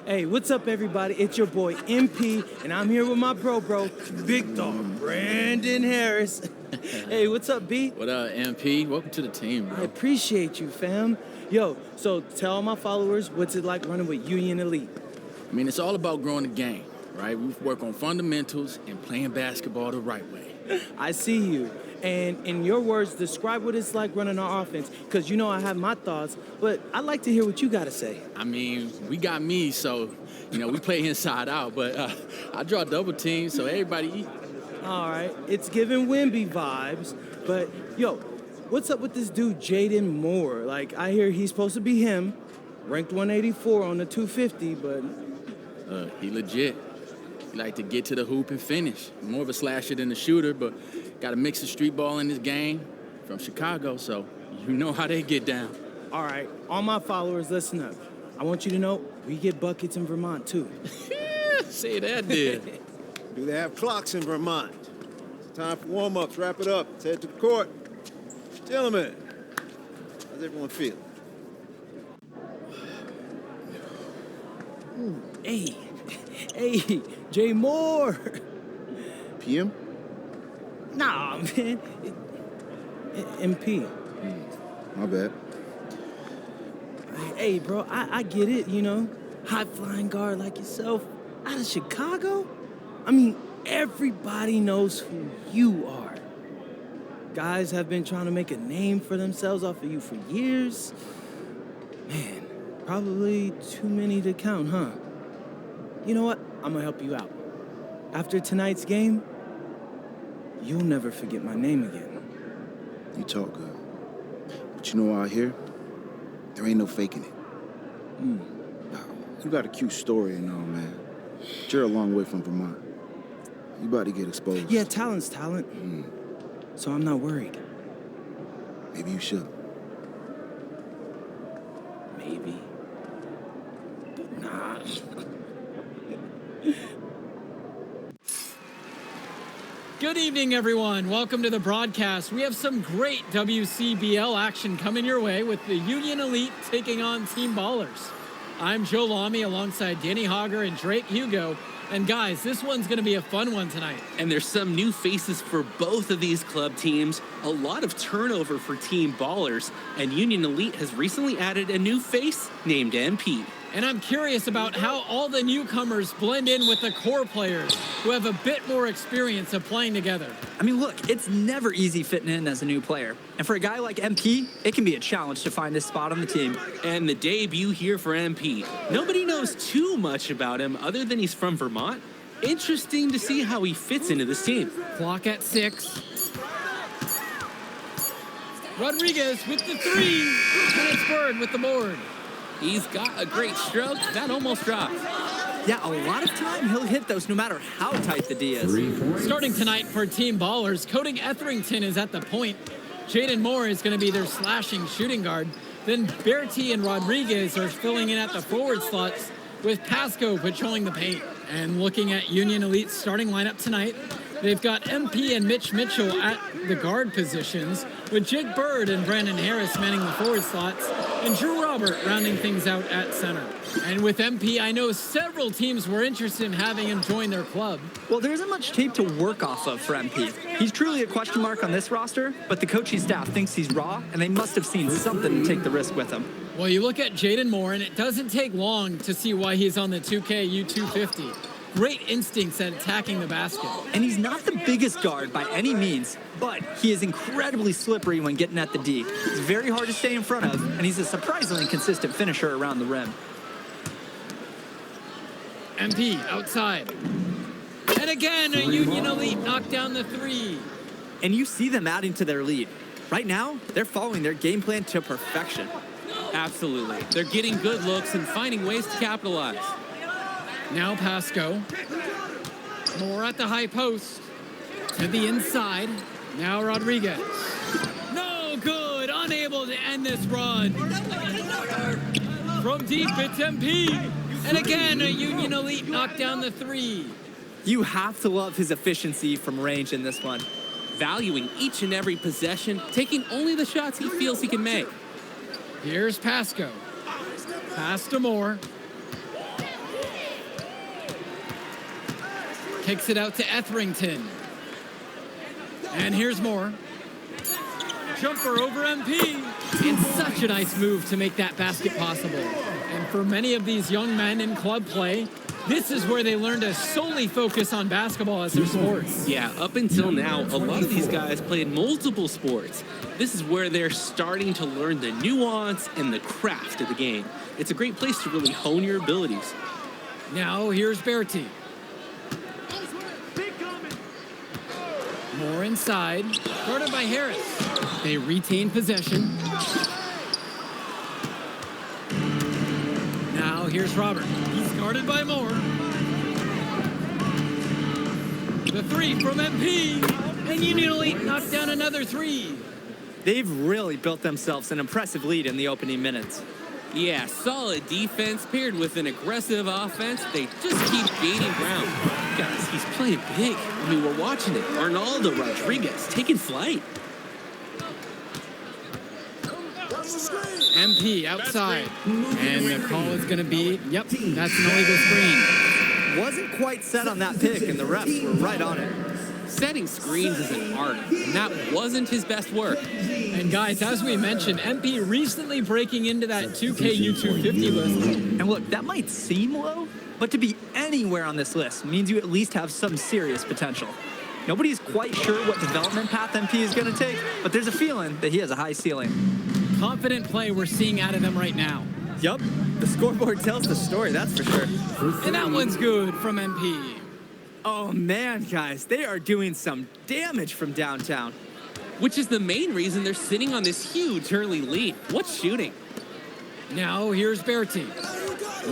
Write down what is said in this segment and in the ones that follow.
Hey, what's up, everybody? It's your boy MP, and I'm here with my bro, big dog Brandon Harris. Hey, what's up, B? What up, MP? Welcome to the team, bro. I appreciate you, fam. Yo, so tell all my followers, what's it like running with Union Elite? I mean, it's all about growing the game, right? We work on fundamentals and playing basketball the right way. I see you. And in your words, describe what it's like running our offense, because you know I have my thoughts, but I'd like to hear what you got to say. I mean, we got me, so, we play inside out, but I draw double teams, so everybody eat. All right, it's giving Wemby vibes, but yo, what's up with this dude, Jaden Moore? Like, I hear he's supposed to be him, ranked 184 on the 250, but... He legit. He like to get to the hoop and finish. More of a slasher than a shooter, but got a mix of street ball in his game from Chicago, so you know how they get down. All right, all my followers, listen up. I want you to know we get buckets in Vermont, too. Say that, did. Do they have clocks in Vermont? It's time for warm-ups. Wrap it up. Let's head to the court. Gentlemen, how's everyone feel? Hey, Jay Moore. PM? Nah, man. MP. My bad. Hey, bro, I get it, high-flying guard like yourself out of Chicago. I mean, everybody knows who you are. Guys have been trying to make a name for themselves off of you for years. Man, probably too many to count, huh? You know what? I'm gonna help you out. After tonight's game, you'll never forget my name again. You talk good. But you know out here, there ain't no faking it. You got a cute story and all, man. But you're a long way from Vermont. You about to get exposed. Yeah, talent's talent. So I'm not worried. Maybe you should. Maybe. Nah. Good evening, everyone. Welcome to the broadcast. We have some great WCBL action coming your way with the Union Elite taking on Team Ballers. I'm Joe Lamy alongside Danny Hogger and Drake Hugo. And guys, this one's going to be a fun one tonight. And there's some new faces for both of these club teams, a lot of turnover for Team Ballers, and Union Elite has recently added a new face named MP. And I'm curious about how all the newcomers blend in with the core players who have a bit more experience of playing together. I mean, look, it's never easy fitting in as a new player. And for a guy like MP, it can be a challenge to find his spot on the team. And the debut here for MP. Nobody knows too much about him other than he's from Vermont. Interesting to see how he fits into this team. Clock at 6. Rodriguez with the 3. And it's Bird with the board. He's got a great stroke. That almost dropped. Yeah, a lot of time he'll hit those no matter how tight the D is. Starting tonight for Team Ballers, Cody Etherington is at the point. Jaden Moore is going to be their slashing shooting guard. Then Bertie and Rodriguez are filling in at the forward slots with Pasco patrolling the paint. And looking at Union Elite's starting lineup tonight, they've got MP and Mitch Mitchell at the guard positions, with Jake Bird and Brandon Harris manning the forward slots, and Drew Robert rounding things out at center. And with MP, I know several teams were interested in having him join their club. Well, there isn't much tape to work off of for MP. He's truly a question mark on this roster, but the coaching staff thinks he's raw, and they must have seen something to take the risk with him. Well, you look at Jaden Moore, and it doesn't take long to see why he's on the 2K U250. Great instincts at attacking the basket. And he's not the biggest guard by any means, but he is incredibly slippery when getting at the D. He's very hard to stay in front of, and he's a surprisingly consistent finisher around the rim. MP outside. And again, a Union Elite knocked down the 3. And you see them adding to their lead. Right now, they're following their game plan to perfection. Absolutely. They're getting good looks and finding ways to capitalize. Now Pasco. Moore at the high post. To the inside. Now Rodriguez. No good. Unable to end this run. From deep, it's MP. And again, a Union Elite knocked down the 3. You have to love his efficiency from range in this one. Valuing each and every possession, taking only the shots he feels he can make. Here's Pasco. Pass to Moore. Kicks it out to Etherington. And here's Moore. Jumper over MP. And such a nice move to make that basket possible. And for many of these young men in club play, this is where they learn to solely focus on basketball as their sports. Yeah, up until now, a lot of these guys played multiple sports. This is where they're starting to learn the nuance and the craft of the game. It's a great place to really hone your abilities. Now here's Berti. More inside, guarded by Harris. They retain possession. Now here's Robert. He's guarded by Moore. The three from MP. And Union Elite knocked down another three. They've really built themselves an impressive lead in the opening minutes. Yeah, solid defense paired with an aggressive offense. They just keep gaining ground. Guys, he's playing big. I mean, we're watching it. Arnaldo Rodriguez taking flight. MP outside. And the call is going to be, yep, that's an illegal screen. Wasn't quite set on that pick, and the refs were right on it. Setting screens is an art, and that wasn't his best work. And guys, as we mentioned, MP recently breaking into that 2K U250 list. And look, that might seem low, but to be anywhere on this list means you at least have some serious potential. Nobody's quite sure what development path MP is going to take, but there's a feeling that he has a high ceiling. Confident play we're seeing out of them right now. Yup, the scoreboard tells the story, that's for sure. And that one's good from MP. Oh man, guys, they are doing some damage from downtown. Which is the main reason they're sitting on this huge early lead. What's shooting? Now here's Berti.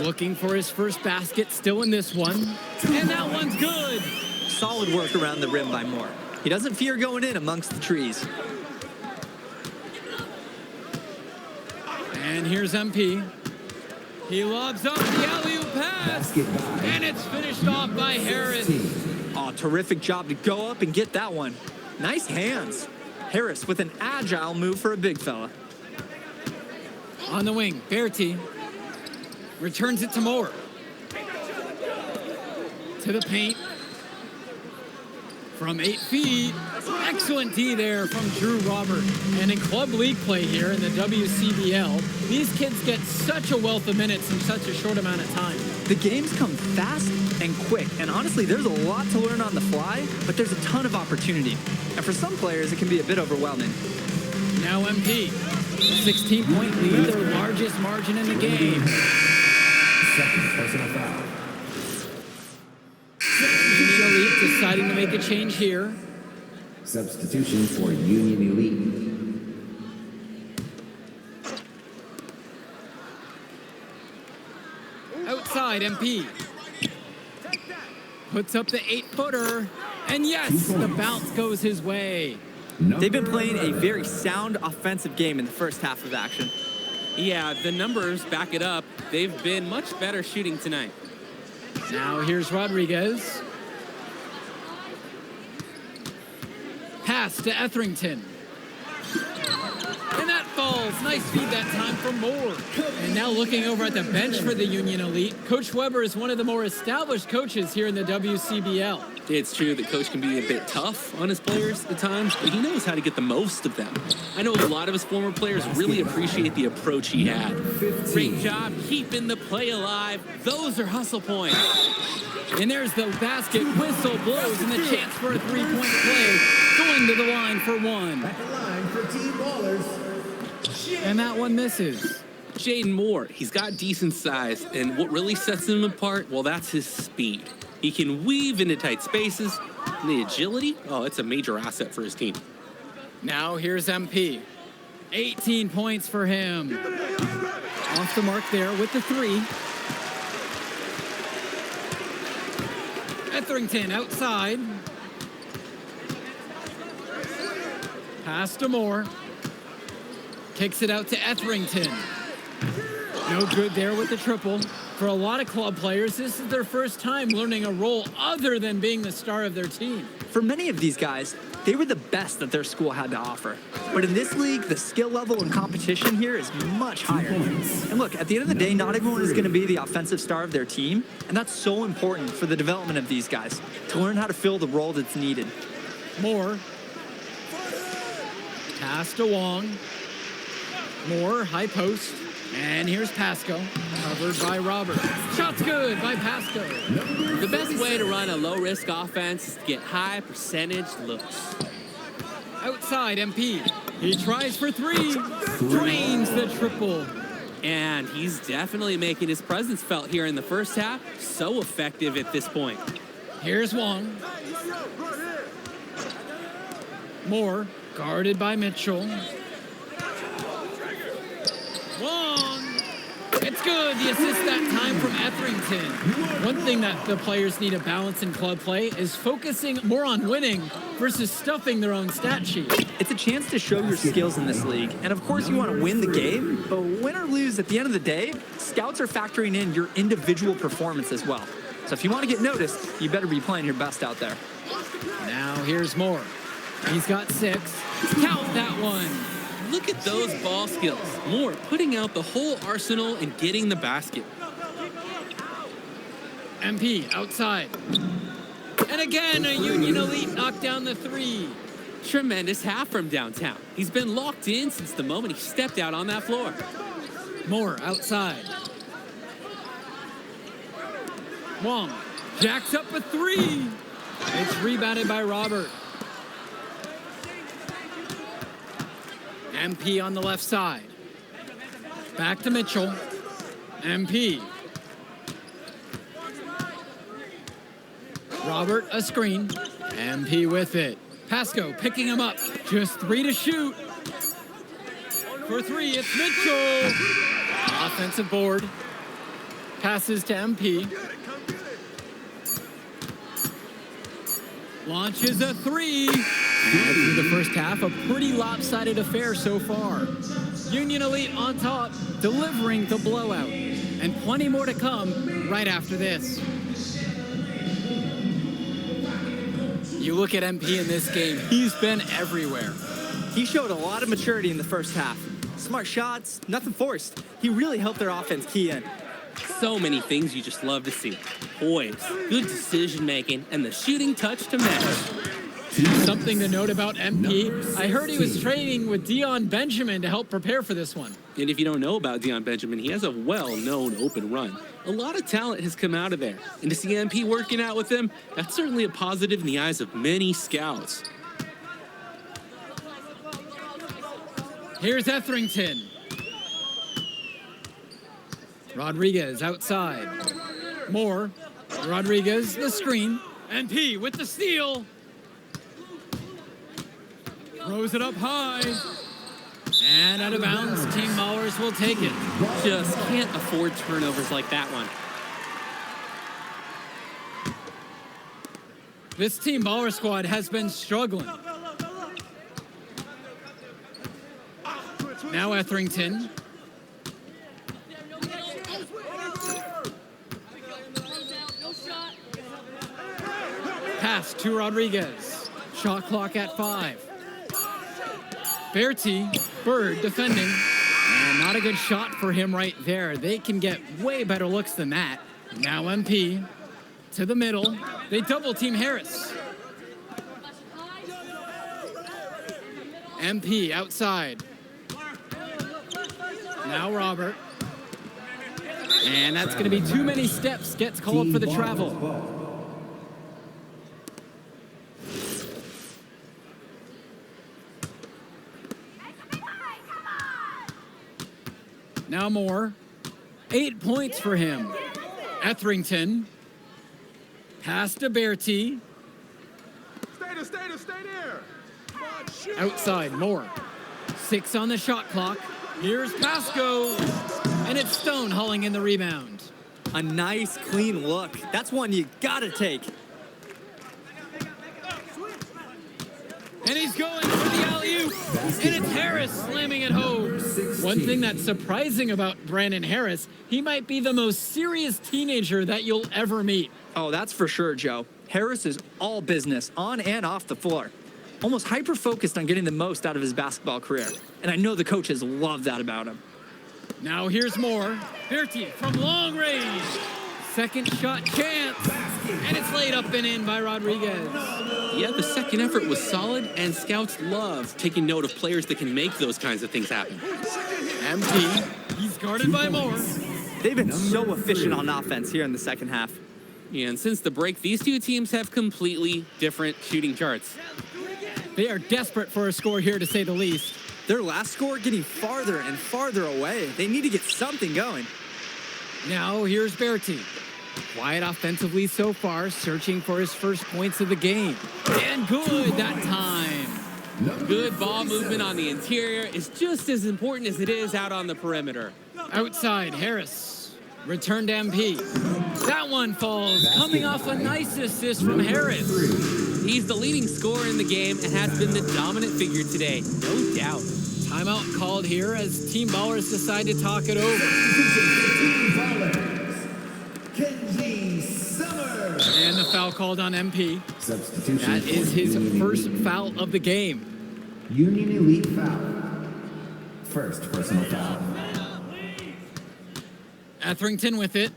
Looking for his first basket, still in this one. And that one's good. Solid work around the rim by Moore. He doesn't fear going in amongst the trees. And here's MP. He lobs up the alley-oop pass. And it's finished off by Harris. Oh, terrific job to go up and get that one. Nice hands. Harris with an agile move for a big fella. On the wing, Berti returns it to Moore. To the paint. From 8 feet. Excellent D there from Drew Robert. And in club league play here in the WCBL, these kids get such a wealth of minutes in such a short amount of time. The games come fast and quick, and honestly, there's a lot to learn on the fly, but there's a ton of opportunity. And for some players, it can be a bit overwhelming. Now MP, 16-point lead, their largest margin in the game. Second personal foul. Union Elite deciding to make a change here. Substitution for Union Elite. Outside, MP. Puts up the 8-footer. And yes, the bounce goes his way. They've been playing a very sound offensive game in the first half of action. Yeah, the numbers back it up. They've been much better shooting tonight. Now here's Rodriguez. Pass to Etherington. And that falls. Nice feed that time from Moore. And now looking over at the bench for the Union Elite, Coach Weber is one of the more established coaches here in the WCBL. It's true that Coach can be a bit tough on his players at times, but he knows how to get the most of them. I know a lot of his former players really appreciate the approach he had. Great job keeping the play alive. Those are hustle points. And there's the basket, whistle blows, and the chance for a three-point play. Going to the line for one. At the line for Team Ballers. And that one misses. Jaden Moore, he's got decent size, and what really sets him apart, well, that's his speed. He can weave into tight spaces, and the agility, oh, it's a major asset for his team. Now here's MP. 18 points for him. Off the mark there with the three. Etherington outside. Pass to Moore. Kicks it out to Etherington. No good there with the triple. For a lot of club players, this is their first time learning a role other than being the star of their team. For many of these guys, they were the best that their school had to offer. But in this league, the skill level and competition here is much higher. And look, at the end of the day, not everyone is going to be the offensive star of their team, and that's so important for the development of these guys, to learn how to fill the role that's needed. Moore. Pass to Wong. Moore, high post. And here's Pasco, covered by Robert. Shot's good by Pasco. The best way to run a low-risk offense is to get high percentage looks. Outside MP. He tries for three. Drains the triple. And he's definitely making his presence felt here in the first half. So effective at this point. Here's Wong. Moore, guarded by Mitchell. Wong. It's good. The assist that time from Etherington. One thing that the players need to balance in club play is focusing more on winning versus stuffing their own stat sheet. It's a chance to show your skills in this league. And of course you want to win the game, but win or lose, at the end of the day, scouts are factoring in your individual performance as well. So if you want to get noticed, you better be playing your best out there. Now here's Moore. He's got 6. Count that one. Look at those ball skills. Moore putting out the whole arsenal and getting the basket. MP outside. And again, a Union Elite knocked down the 3. Tremendous half from downtown. He's been locked in since the moment he stepped out on that floor. Moore outside. Wong jacks up a 3. It's rebounded by Robert. MP on the left side. Back to Mitchell. MP. Robert, a screen. MP with it. Pasco picking him up. Just 3 to shoot. For 3, it's Mitchell. Offensive board. Passes to MP. Launches a 3. And through the first half, a pretty lopsided affair so far. Union Elite on top, delivering the blowout. And plenty more to come right after this. You look at MP in this game, he's been everywhere. He showed a lot of maturity in the first half. Smart shots, nothing forced. He really helped their offense key in. So many things you just love to see. Poise, good decision-making, and the shooting touch to match. Something to note about MP, I heard he was training with Dion Benjamin to help prepare for this one. And if you don't know about Dion Benjamin, he has a well-known open run. A lot of talent has come out of there. And to see MP working out with him, that's certainly a positive in the eyes of many scouts. Here's Etherington. Rodriguez outside. Moore. Rodriguez, the screen. MP with the steal. Throws it up high. And out of bounds, Team Maulers will take it. Just can't afford turnovers like that one. This Team Baller squad has been struggling. Now Etherington. Pass to Rodriguez. Shot clock at 5. Bertie, Bird defending. And not a good shot for him right there. They can get way better looks than that. Now MP to the middle. They double team Harris. MP outside. Now Robert. And that's going to be too many steps. Gets called for the travel. Now Moore. 8 points for him. Etherington. Pass to Bertie. Stay there. Outside, Moore. 6 on the shot clock. Here's Pasco. And it's Stone hauling in the rebound. A nice, clean look. That's one you gotta take. And he's going for the alley-oop. And it's Harris slamming it home. One thing that's surprising about Brandon Harris, he might be the most serious teenager that you'll ever meet. Oh, that's for sure, Joe. Harris is all business, on and off the floor. almost hyper-focused on getting the most out of his basketball career. And I know the coaches love that about him. Now here's more. Berti from long range. Second shot chance. And it's laid up and in by Rodriguez. Yeah, the second effort was solid, and scouts love taking note of players that can make those kinds of things happen. MP, he's guarded by Moore. They've been so efficient on offense here in the second half. And since the break, these two teams have completely different shooting charts. They are desperate for a score here, to say the least. Their last score getting farther and farther away. They need to get something going. Now here's Berti. Quiet offensively so far, searching for his first points of the game. And good that time. Good ball movement on the interior is just as important as it is out on the perimeter. Outside, Harris. Return to MP. That one falls, coming off a nice assist from Harris. He's the leading scorer in the game and has been the dominant figure today, no doubt. Timeout called here as Team Ballers decide to talk it over. And the foul called on MP. Substitution. That is his first foul of the game. Union Elite foul. First personal foul. Etherington with it.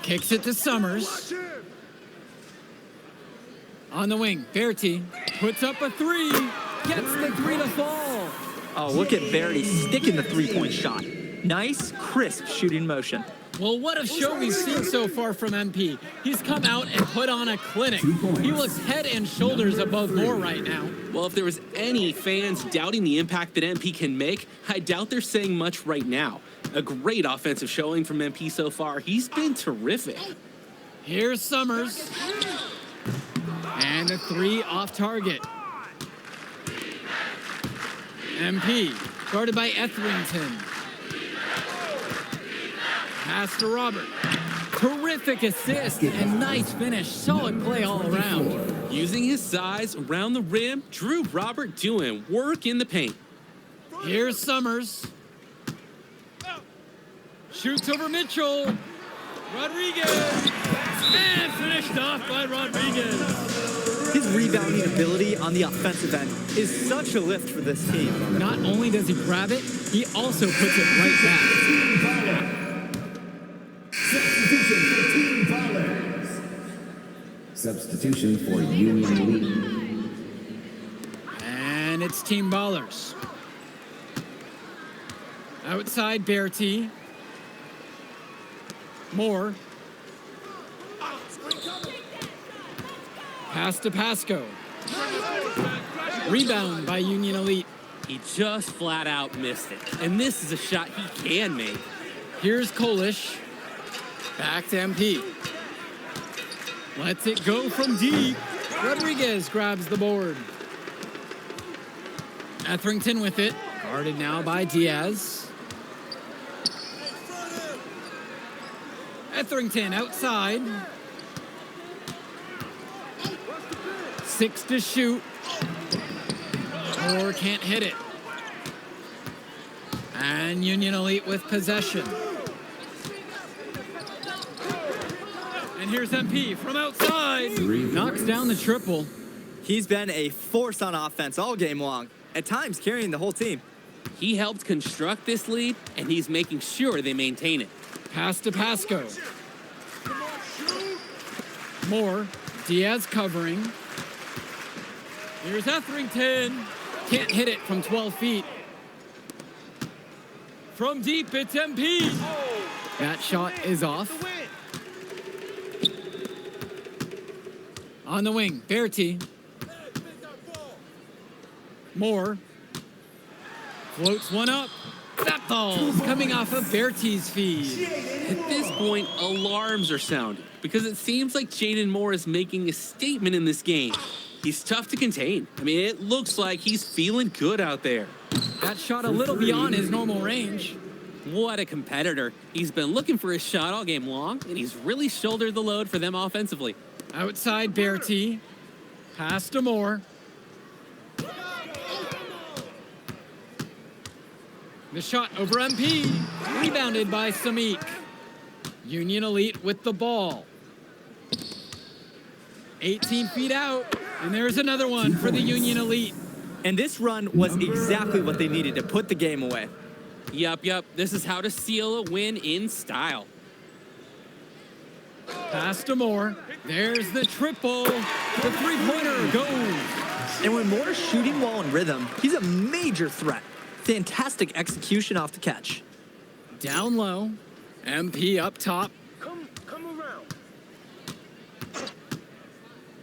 Kicks it to Summers. On the wing, Berti puts up a three. Gets the three to fall. Oh, look at Berti sticking the three-point shot. Nice, crisp shooting motion. Well, what a show we've seen so far from MP. He's come out and put on a clinic. He looks head and shoulders above Moore right now. Well, if there was any fans doubting the impact that MP can make, I doubt they're saying much right now. A great offensive showing from MP so far. He's been terrific. Here's Summers. And a three off target. MP, guarded by Etherington. Pass to Robert. Terrific assist and nice finish. Solid play all around. Using his size around the rim, Drew Robert doing work in the paint. Here's Summers. Shoots over Mitchell. Rodriguez. And finished off by Rodriguez. His rebounding ability on the offensive end is such a lift for this team. Not only does he grab it, he also puts it right back. Substitution for Team Ballers. Substitution for Union Elite. And it's Team Ballers. Outside, Berti. Moore. Pass to Pasco. Rebound by Union Elite. He just flat out missed it. And this is a shot he can make. Here's Kolish. Back to MP. Lets it go from deep. Rodriguez grabs the board. Etherington with it. Guarded now by Diaz. Etherington outside. 6 to shoot. Moore can't hit it. And Union Elite with possession. And here's MP from outside. Knocks down the triple. He's been a force on offense all game long, at times carrying the whole team. He helped construct this lead, and he's making sure they maintain it. Pass to Pasco. Moore. Diaz covering. Here's Etherington. Can't hit it from 12 feet. From deep, it's MP. That shot is off. On the wing, Berti. Moore. Floats one up. That falls, coming off of Berti's feed. At this point, alarms are sounding because it seems like Jaden Moore is making a statement in this game. He's tough to contain. I mean, it looks like he's feeling good out there. That shot a little beyond his normal range. What a competitor. He's been looking for his shot all game long, and he's really shouldered the load for them offensively. Outside, Berti. Pass to Moore. The shot over MP. Rebounded by Samik. Union Elite with the ball. 18 feet out. And there's another one for the Union Elite. And this run was exactly what they needed to put the game away. Yup. This is how to seal a win in style. Pass to Moore. There's the triple. The three-pointer goes. And when Moore's shooting well in rhythm, he's a major threat. Fantastic execution off the catch. Down low. MP up top. Come around.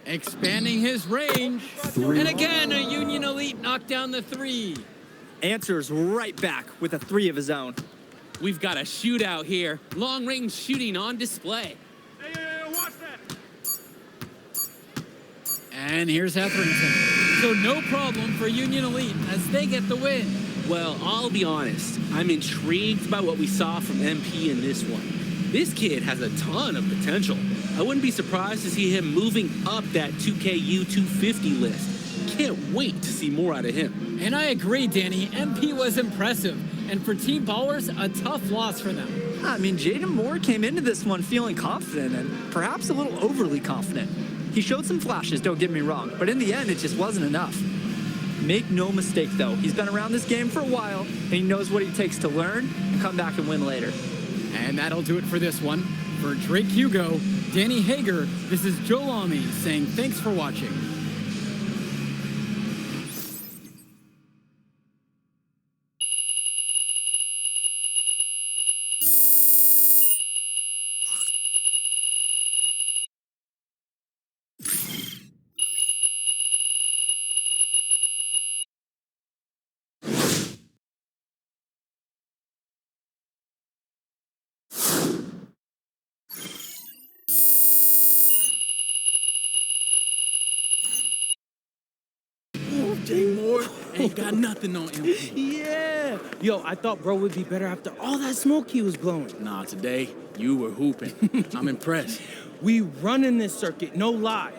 Expanding his range. And again, a Union Elite knocked down the three. Answers right back with a three of his own. We've got a shootout here. Long-range shooting on display. Hey, watch that. And here's Etherington. So no problem for Union Elite as they get the win. Well, I'll be honest. I'm intrigued by what we saw from MP in this one. This kid has a ton of potential. I wouldn't be surprised to see him moving up that 2KU 250 list. Can't wait to see more out of him. And I agree, Danny. MP was impressive. And for Team Ballers, a tough loss for them. I mean, Jaden Moore came into this one feeling confident and perhaps a little overly confident. He showed some flashes, don't get me wrong, but in the end, it just wasn't enough. Make no mistake, though, he's been around this game for a while, and he knows what it takes to learn and come back and win later. And that'll do it for this one. For Drake Hugo, Danny Hager, this is Joe Lamy saying thanks for watching. Moore ain't got nothing on him. Yeah. Yo, I thought bro would be better after all that smoke he was blowing. Nah, today, you were hooping. I'm impressed. We running this circuit, no lie.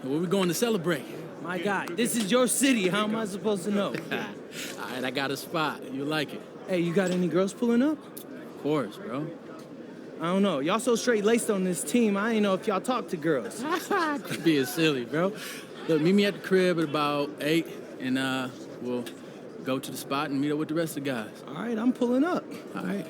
Where we going to celebrate? My God, this is your city. How am I supposed to know? All right, I got a spot. You like it? Hey, you got any girls pulling up? Of course, bro. I don't know. Y'all so straight-laced on this team, I ain't know if y'all talk to girls. Quit being silly, bro. Look, meet me at the crib at about 8, and we'll go to the spot and meet up with the rest of the guys. All right, I'm pulling up. All right.